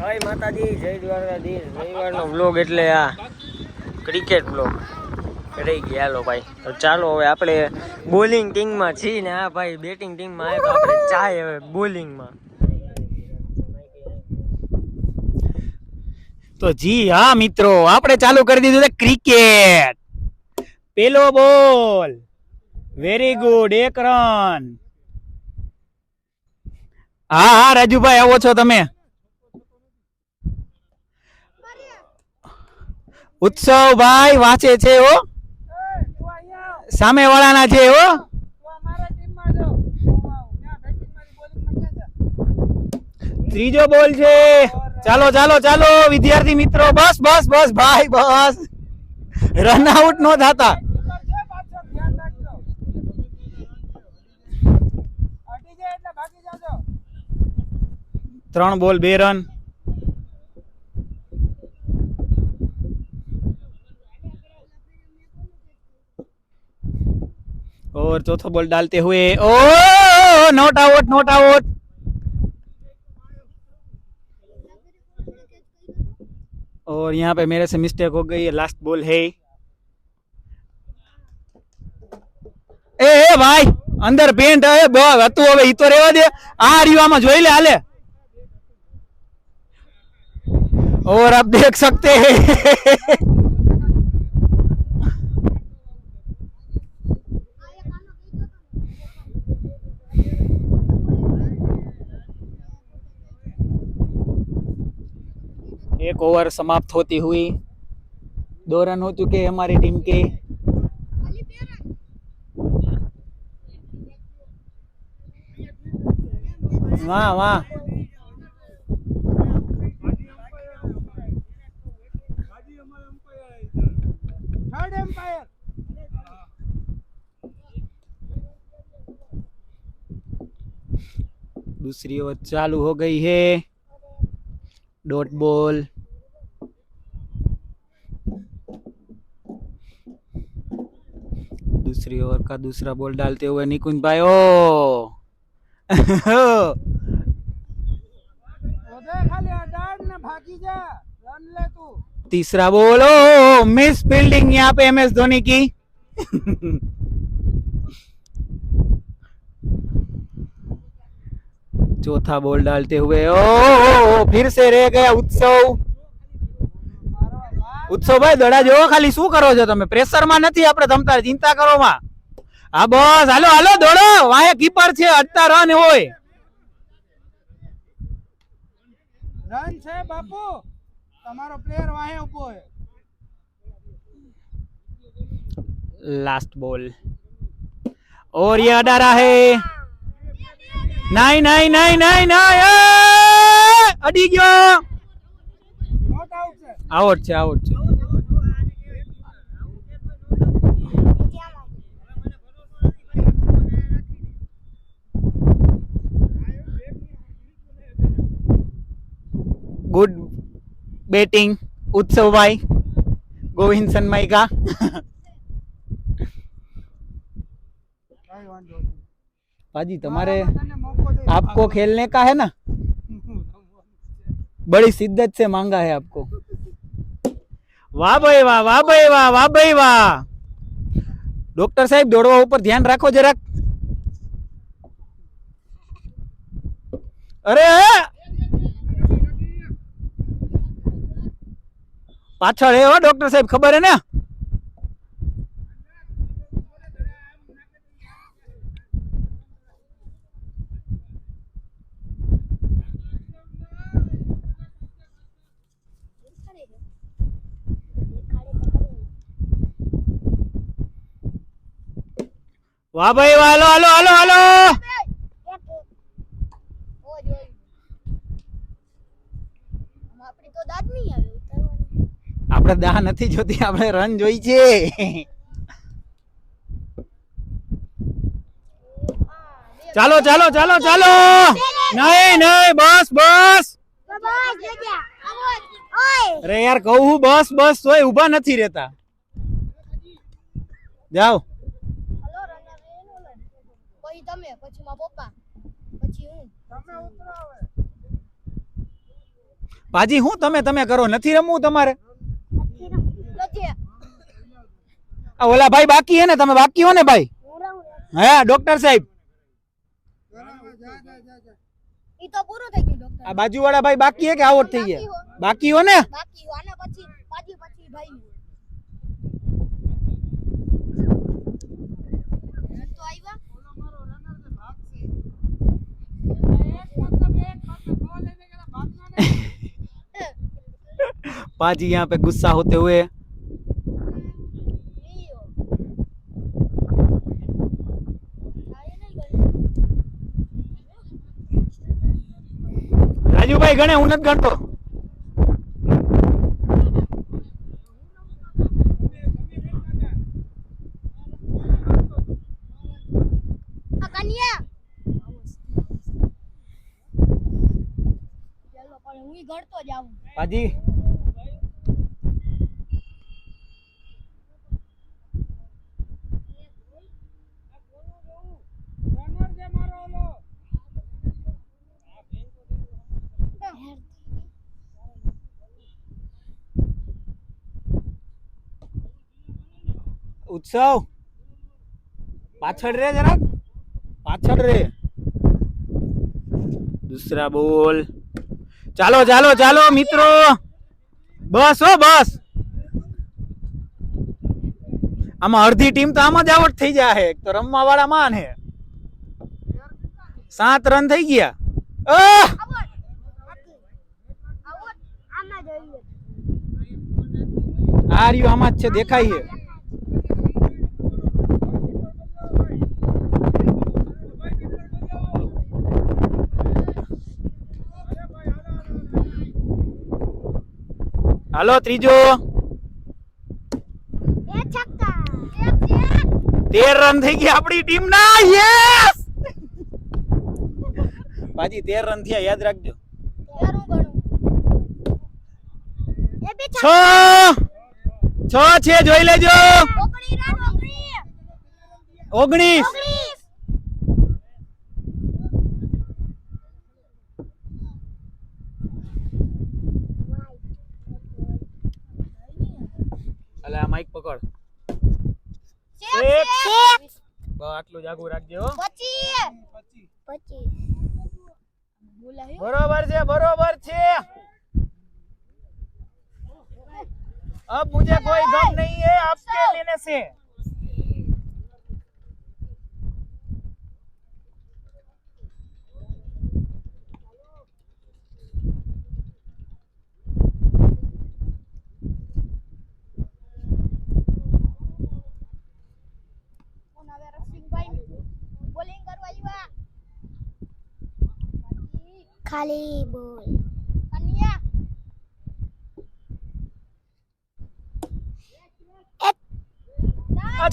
જય માતાજી, જય દ્વારકાધીશ. રવિવારનો વ્લોગ એટલે આ ક્રિકેટ વ્લોગ રહી ગયા. હાલો ભાઈ, તો ચાલો હવે આપણે બોલિંગ ટીમમાં છીએ ને આ ભાઈ બેટિંગ ટીમમાં આવે તો આપણે ચાય હવે બોલિંગમાં. તો જી હા મિત્રો, આપણે ચાલુ કરી દીધું છે ક્રિકેટ. પેલો બોલ, વેરી ગુડ, 1 રન. હા હા રાજુભાઈ, આવો છો તમે? ઉત્સવભાઈ વાંચે છે હો, સામે વાળાના છે હો. ત્રીજો બોલ છે. ચાલો ચાલો ચાલો વિદ્યાર્થી મિત્રો, બસ બસ બસ ભાઈ બસ, રન આઉટ નો થતા. 3 બોલ 2 રન. और चौथा बॉल डालते हुए, oh not out not out. और यहाँ पे मेरे से मिस्टेक हो गई है, लास्ट बॉल है. ए भाई अंदर पेंट है तू હવે ઈ તો રેવા દે, આ રીવામાં જોઈ લે હાલે. और आप देख सकते हैं एक ओवर समाप्त होती हुई, 2 रन हो चुके हैं हमारी टीम के. वाह वाह, दूसरी ओवर चालू हो गई है. Dot ball. दूसरी ओवर का दूसरा बॉल डालते हुए निकुंज भाई, ओ तीसरा बॉल, ओ मिस फील्डिंग यहाँ पे MS धोनी की. चौथा बॉल डालते हुए, ओ फिर से रह गया उत्सव. उत्सव भाई दड़ा जो खाली શું કરો છો તમે? પ્રેશર માં નથી આપણે, તમતાર ચિંતા કરો માં. હા બસ, હાલો હાલો દોડો, વાહે કીપર છે, અડતા રન હોય. રન છે બાપુ, તમારો પ્લેયર વાહે ઉભો છે. लास्ट बॉल, और ये अड़ा रहा है. नहीं नहीं नहीं नहीं नहीं, अड़ी गयो. आउट છે આઉટ છે. गुड बैटिंग उत्सव भाई, गोविंद सनमाई का. पाजी तुम्हारे आपको खेलने का है ना, बड़ी शिद्दत से मांगा है आपको. वाह भाई वाह, वाह भाई वाह, वाह भाई वाह. डॉक्टर साहब दौड़वा ऊपर ध्यान राखो જરાક. अरे પાછળ હે હો ડોક્ટર સાહેબ, ખબર હે ને? વાહ ભાઈ વાહ, હાલો હાલો હાલો હાલો. આપણે દા નથી જોતી, આપણે રન જોઈ છે. ચાલો ચાલો ચાલો ચાલો, નહીં નહીં, બસ બસ. અરે યાર કહું બસ બસ, તોય ઊભા નથી રહેતા. જાઓ. તમે પછી માં પપ્પા, પછી હું. તમે ઉતરો હવે. પાજી હું તમે કરો, નથી રમવું તમારે? આ ઓલા ભાઈ બાકી હે ને, તમે બાકી હો ને ભાઈ? હા ડોક્ટર સાહેબ, ઈ તો પૂરું થઈ ગયું ડોક્ટર. આ બાજુવાળા ભાઈ બાકી હે કે આઉટ થઈ ગયા? બાકી હો ને? બાકી આના પછી પછી ભાઈ તો આવ્યા. पाजी यहाँ पे गुस्सा होते हुए राजू भाई गणे हूं नत गणतो કન્યા ચાલો પણ હું ગળતો જાઉં. पाजी उत्सव पाछड़ रे जरा पाछड़ रे दूसरा बोल चालो चालो चालो मित्रों बस हो बस आमा अर्धी टीम तो आम ज आउट थई जाए एक तो रमवा वाला मान है 7 रन थई गया આમાં જોઈએ आ रही आमा छे देखाई है हेलो त्रीजो એ છક્કા 13 रन થઈ ગયા આપણી ટીમ ના યસ બાજી 13 રન થયા યાદ રાખજો યાર હું ગણું એ બી 6 છે જોઈ લેજો 19 રન 19 અલે આ માઈક પકડ આટલું જાગું રાખજો હો 25 बरोबर છે अब मुझे कोई गम नहीं है आपके लेने से ખાલી બોલ કન્યા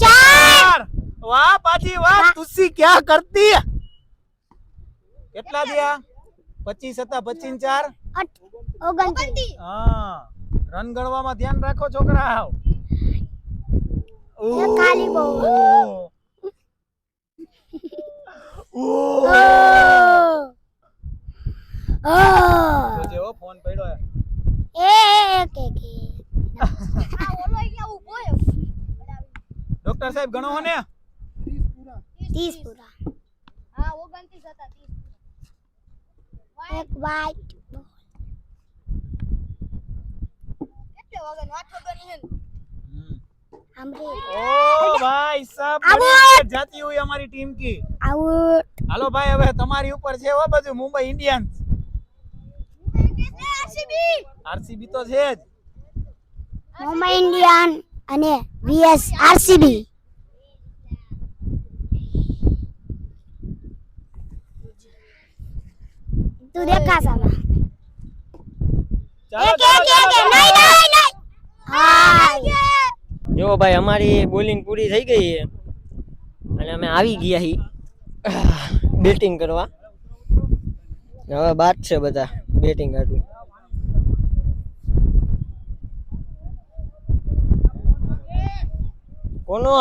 चार वाह पाजी वाह तुसी क्या करती है કેટલા દિયા 25 હતા 25 4 29 હા રન ગણવામાં ધ્યાન રાખો છોકરા એ ખાલી બોલ જોજે ઓ ફોન પડ્યો હે કે આ ઓલો અહીંયા ઊભો હે ડોક્ટર સાહેબ ગણો હો ને 30 પૂરા હા 29 હતા 30 એક વાઈટ કેટલે વાગે આઠ વાગે હે हमरे ओ भाई सब बढ़िया जाती हुई हमारी टीम की आउट હાલો ભાઈ હવે તમારી ઉપર છે હો બધું મુંબઈ ઇન્ડિયન્સ આરસીબી તો છે જ મુંબઈ ઇન્ડિયન અને વીએસ આરસીબી તું દેખા સાલા ચાલો નહીં હા જો ભાઈ અમારી બોલિંગ પૂરી થઈ ગઈ છે અને અમે આવી ગયા હી બેટિંગ કરવા હવે બાદ છે બધા બેટિંગ હાટું કોનો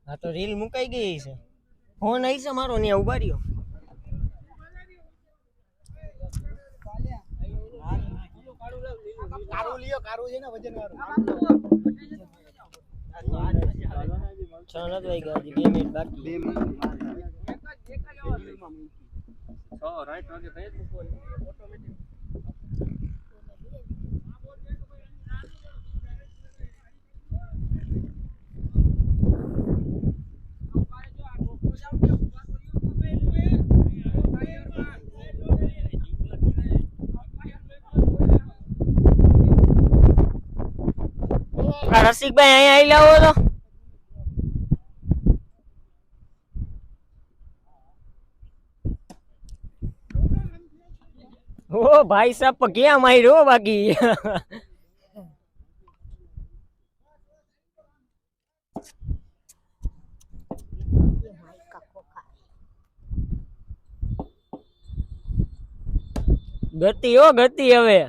હા તો રીલ મુકાઈ ગઈ છે. ફોન આવી છે મારો ને ઉભા રહ્યો. છ નથી વાગ્યા, હજી 2 મિનિટ બાકી. રસિકભાઈ અહીંયા આવી લાવો તો. ઓ ભાઈ સાહેબ ક્યાં માર્યો બાકી. ગતિ હો ગતિ હવે.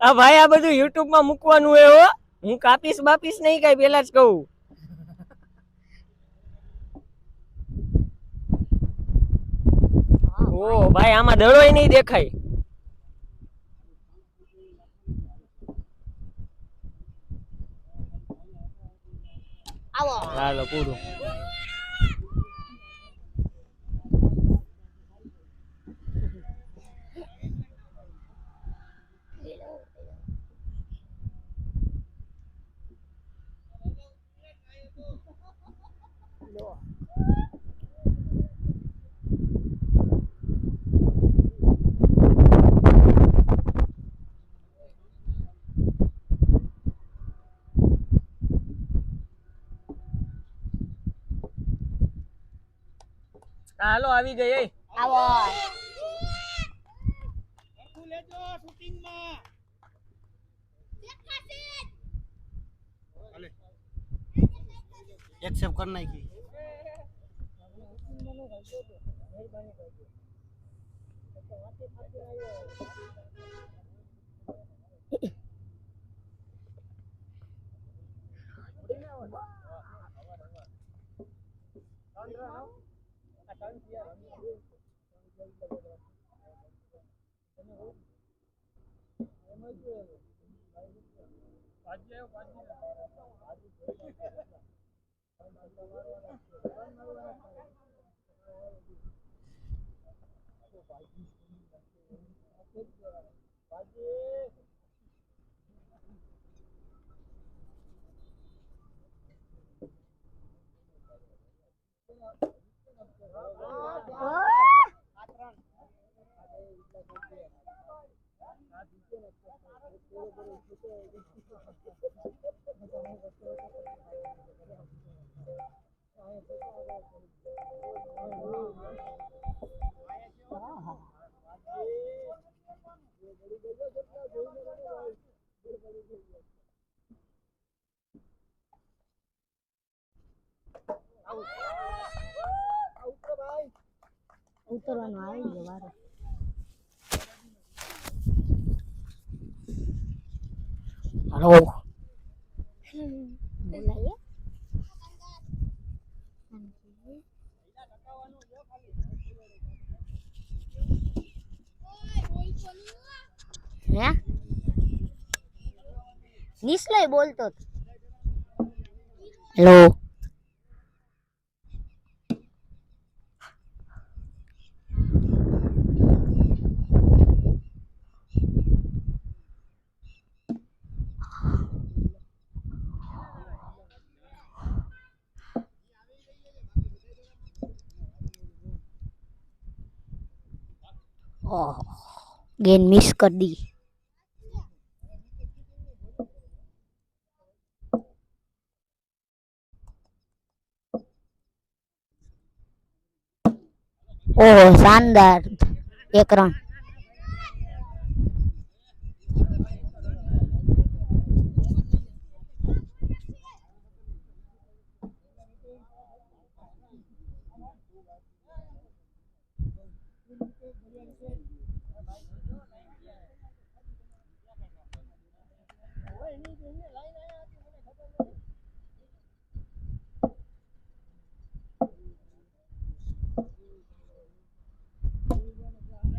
આ ભાઈ આ બધું યુટ્યુબ માં મૂકવાનું હે હો. હું કાપીશ બાપીશ નહીં કઈ પેલા જ કહું. ઓ ભાઈ આમાં દડોય નહીં દેખાય. આવો હાલો પૂરું. હાલો આવી ગઈ. આવો एक्सेप्ट करना है की ઉતરવાનું આવી ગયો વારો. हेलो બોલાઈએ હે નિશ્લય બોલતો હતો. હેલો गेन मिस कर दी. ओह शानदार 1 रन.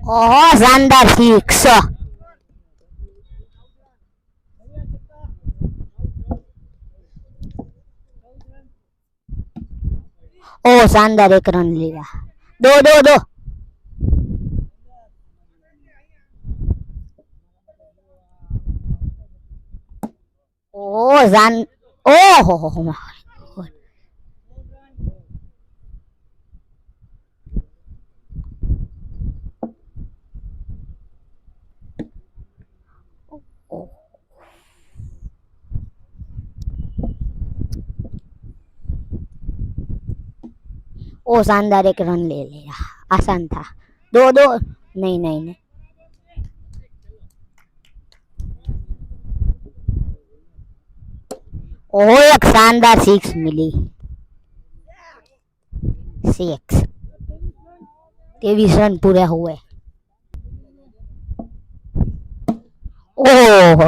ઓહો શાનદાર સિક્સ. ઓ શાનદાર એક રન લીધા. દો દો દો. ઓ શાન ઓહો હો હો. ओ शानदार एक रन ले लिया. आसान था. दो दो. नहीं नहीं नहीं. ओ एक शानदार सिक्स मिली. सिक्स. 23 रन पूरे हुए. ओह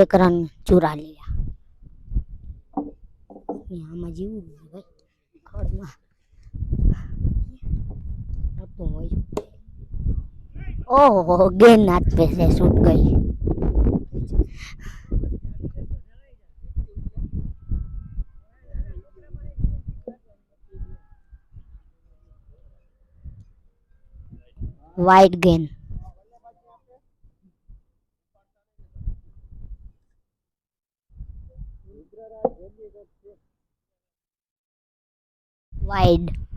एक रन चुरा लिया. આમાં જીવું ભાઈ ખડમાં મોટું હોય. ઓહો ગેન હાથ पे से छूट गई. Wide gain. वाइड.